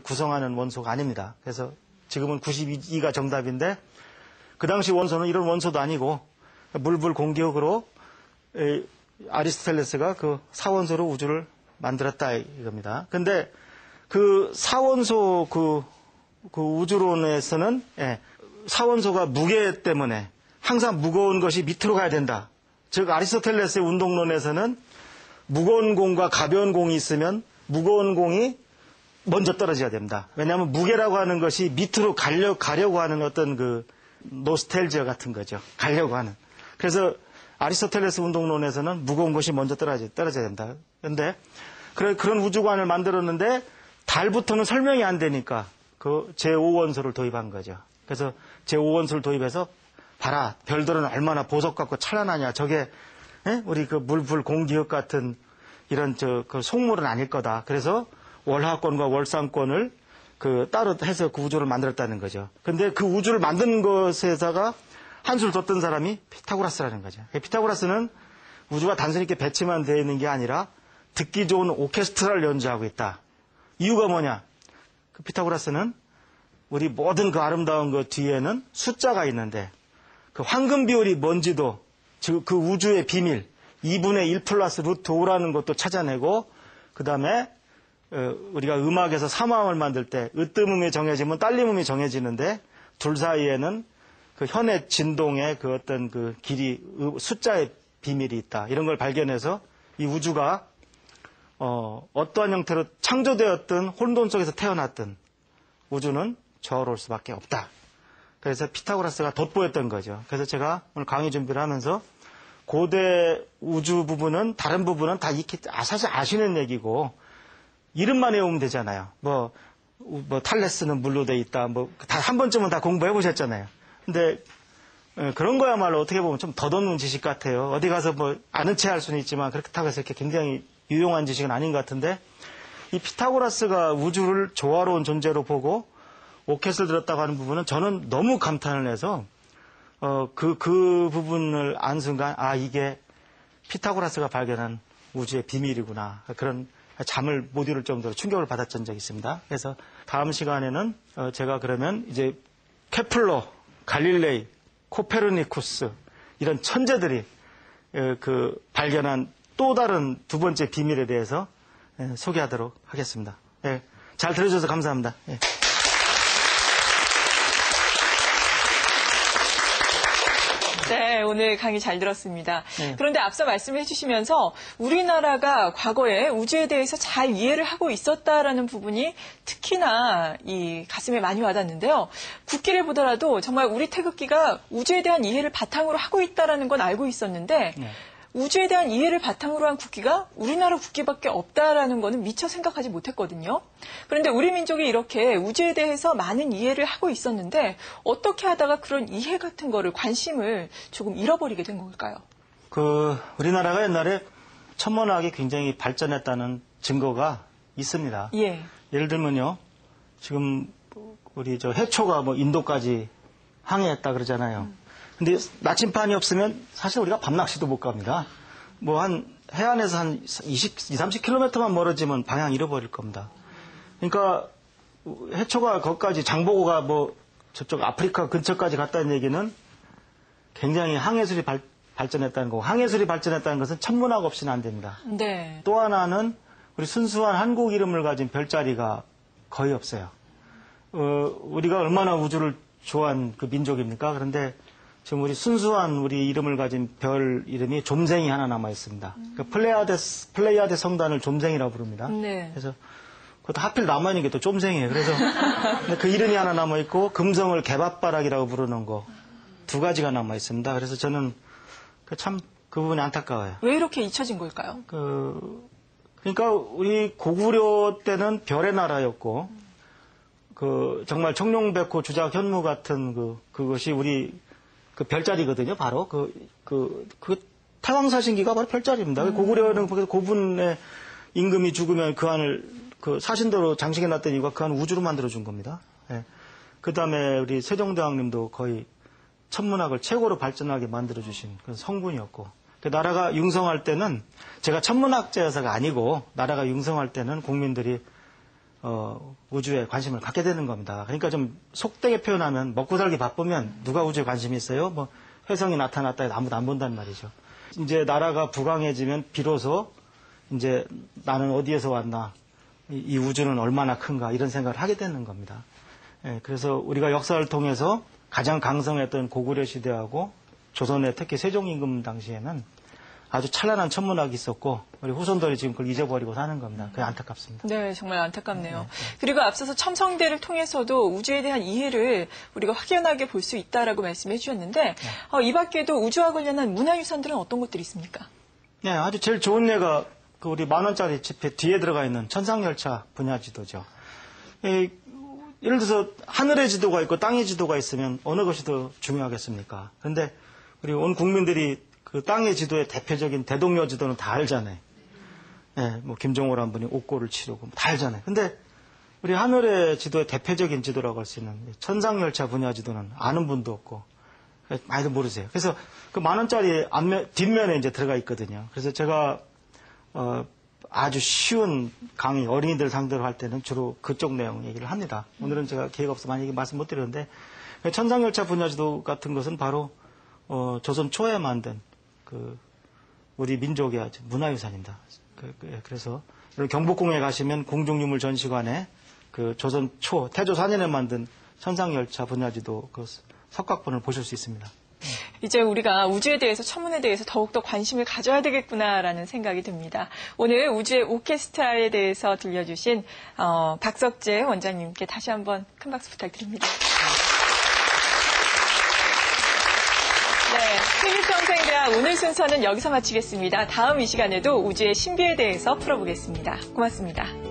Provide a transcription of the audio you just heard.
구성하는 원소가 아닙니다. 그래서 지금은 92가 정답인데 그 당시 원소는 이런 원소도 아니고 물불 공기흙으로 아리스토텔레스가 그 사원소로 우주를 만들었다 이겁니다. 근데 그 사원소 그 우주론에서는 사원소가 무게 때문에 항상 무거운 것이 밑으로 가야 된다. 즉 아리스토텔레스의 운동론에서는 무거운 공과 가벼운 공이 있으면 무거운 공이 먼저 떨어져야 됩니다. 왜냐하면 무게라고 하는 것이 밑으로 가려고 하는 어떤 그 노스텔지아 같은 거죠. 가려고 하는. 그래서 아리스토텔레스 운동론에서는 무거운 것이 먼저 떨어져야 됩니다. 그런데 그런 우주관을 만들었는데 달부터는 설명이 안 되니까 그 제5원소를 도입한 거죠. 그래서 제5원소를 도입해서 봐라, 별들은 얼마나 보석 같고 찬란하냐. 저게 우리 그 물불 공기흙 같은 이런 그 속물은 아닐 거다. 그래서 월화권과 월상권을 그 따로 해서 그 우주를 만들었다는 거죠. 근데 그 우주를 만든 것에다가 한수를 뒀던 사람이 피타고라스라는 거죠. 피타고라스는 우주가 단순히 이렇게 배치만 되어 있는 게 아니라 듣기 좋은 오케스트라를 연주하고 있다. 이유가 뭐냐? 그 피타고라스는 우리 모든 그 아름다운 그 뒤에는 숫자가 있는데 그 황금 비율이 뭔지도 그 우주의 비밀 2분의 1 플러스 루트 5라는 것도 찾아내고 그 다음에 우리가 음악에서 삼화음을 만들 때 으뜸음이 정해지면 딸림음이 정해지는데 둘 사이에는 그 현의 진동의 그 어떤 그 길이 숫자의 비밀이 있다. 이런 걸 발견해서 이 우주가 어떠한 형태로 창조되었든 혼돈 속에서 태어났든 우주는 저어올 수밖에 없다. 그래서 피타고라스가 돋보였던 거죠. 그래서 제가 오늘 강의 준비를 하면서 고대 우주 부분은 다른 부분은 다 익히 사실 아시는 얘기고 이름만 외우면 되잖아요. 뭐 탈레스는 물로 돼 있다. 다 한 번쯤은 다 공부해 보셨잖아요. 근데 그런 거야말로 어떻게 보면 좀 덧없는 지식 같아요. 어디 가서 뭐 아는 체 할 수는 있지만 그렇다고 해서 이렇게 굉장히 유용한 지식은 아닌 것 같은데 이 피타고라스가 우주를 조화로운 존재로 보고 오켓을 들었다고 하는 부분은 저는 너무 감탄을 해서 그 부분을 안 순간 이게 피타고라스가 발견한 우주의 비밀이구나. 그런 잠을 못 이룰 정도로 충격을 받았던 적이 있습니다. 그래서 다음 시간에는 제가 그러면 이제 케플러, 갈릴레이, 코페르니쿠스 이런 천재들이 그 발견한 또 다른 두 번째 비밀에 대해서 소개하도록 하겠습니다. 잘 들어주셔서 감사합니다. 네, 오늘 강의 잘 들었습니다. 그런데 앞서 말씀해 주시면서 우리나라가 과거에 우주에 대해서 잘 이해를 하고 있었다라는 부분이 특히나 이 가슴에 많이 와닿는데요. 국기를 보더라도 정말 우리 태극기가 우주에 대한 이해를 바탕으로 하고 있다라는 건 알고 있었는데 우주에 대한 이해를 바탕으로 한 국기가 우리나라 국기밖에 없다라는 거는 미처 생각하지 못했거든요. 그런데 우리 민족이 이렇게 우주에 대해서 많은 이해를 하고 있었는데 어떻게 하다가 그런 이해 같은 거를 관심을 조금 잃어버리게 된 걸까요? 우리나라가 옛날에 천문학이 굉장히 발전했다는 증거가 있습니다. 예를 들면요. 지금 우리 해초가 해초가 항해했다 그러잖아요. 근데 나침반이 없으면 사실 우리가 밤낚시도 못 갑니다. 해안에서 한 30km만 멀어지면 방향 잃어버릴 겁니다. 그러니까 해초가 거기까지 장보고가 저쪽 아프리카 근처까지 갔다는 얘기는 굉장히 항해술이 발전했다는 거고 항해술이 발전했다는 것은 천문학 없이는 안 됩니다. 네. 또 하나는 우리 순수한 한국 이름을 가진 별자리가 거의 없어요. 우리가 얼마나 우주를 좋아하는 그 민족입니까? 그런데 지금 우리 순수한 우리 이름을 가진 별 이름이 좀생이 하나 남아 있습니다. 그러니까 플레이아데 성단을 좀생이라고 부릅니다. 그래서 그것도 하필 남아 있는 게 또 좀생이에요. 그래서 그 이름이 하나 남아 있고 금성을 개밥바락이라고 부르는 거 두 가지가 남아 있습니다. 그래서 저는 참 그 부분이 안타까워요. 왜 이렇게 잊혀진 걸까요? 그러니까 우리 고구려 때는 별의 나라였고 정말 청룡백호 주작현무 같은 그것이 우리 그 별자리거든요. 바로 태왕사신기가 바로 별자리입니다. 고구려는 고분의 임금이 죽으면 그 안을 사신도로 장식해 놨던 이유가 그 안을 우주로 만들어 준 겁니다. 그 다음에 우리 세종대왕님도 거의 천문학을 최고로 발전하게 만들어 주신 그런 성분이었고 나라가 융성할 때는 제가 천문학자여서가 아니고 나라가 융성할 때는 국민들이 우주에 관심을 갖게 되는 겁니다. 그러니까 좀 속되게 표현하면 먹고 살기 바쁘면 누가 우주에 관심이 있어요? 뭐 혜성이 나타났다 해도 아무도 안 본단 말이죠. 이제 나라가 부강해지면 비로소 이제 나는 어디에서 왔나, 이 우주는 얼마나 큰가 이런 생각을 하게 되는 겁니다. 예, 그래서 우리가 역사를 통해서 가장 강성했던 고구려 시대하고 조선의 특히 세종임금 당시에는 아주 찬란한 천문학이 있었고 우리 후손들이 지금 그걸 잊어버리고 사는 겁니다. 그게 안타깝습니다. 네, 정말 안타깝네요. 그리고 앞서서 첨성대를 통해서도 우주에 대한 이해를 우리가 확연하게 볼 수 있다라고 말씀해 주셨는데 이 밖에도 우주와 관련한 문화유산들은 어떤 것들이 있습니까? 네, 아주 제일 좋은 예가 그 우리 10,000원짜리 지폐 뒤에 들어가 있는 천상열차 분야지도죠. 예를 들어서 하늘의 지도가 있고 땅의 지도가 있으면 어느 것이 더 중요하겠습니까? 그런데 우리 온 국민들이 그 땅의 지도의 대표적인 대동여 지도는 다 알잖아요. 예, 뭐 김종호란 분이 옥고를 치르고 다 알잖아요. 근데 우리 하늘의 지도의 대표적인 지도라고 할 수 있는 천상열차 분야 지도는 아는 분도 없고 많이도 모르세요. 그래서 그 10,000원짜리 뒷면에 이제 들어가 있거든요. 그래서 제가 아주 쉬운 강의 어린이들 상대로 할 때는 주로 그쪽 내용 얘기를 합니다. 오늘은 제가 기회가 없어서 많이 말씀 못 드렸는데 천상열차 분야 지도 같은 것은 바로 조선 초에 만든 그 우리 민족의 아주 문화유산입니다. 그래서 경복궁에 가시면 공중유물 전시관에 그 조선 초 태조 4년에 만든 천상열차 분야지도 그 석각본을 보실 수 있습니다. 이제 우리가 우주에 대해서 천문에 대해서 더욱더 관심을 가져야 되겠구나라는 생각이 듭니다. 오늘 우주의 오케스트라에 대해서 들려주신 박석재 원장님께 다시 한번 큰 박수 부탁드립니다. 네, 국립평생대학 오늘 순서는 여기서 마치겠습니다. 다음 이 시간에도 우주의 신비에 대해서 풀어보겠습니다. 고맙습니다.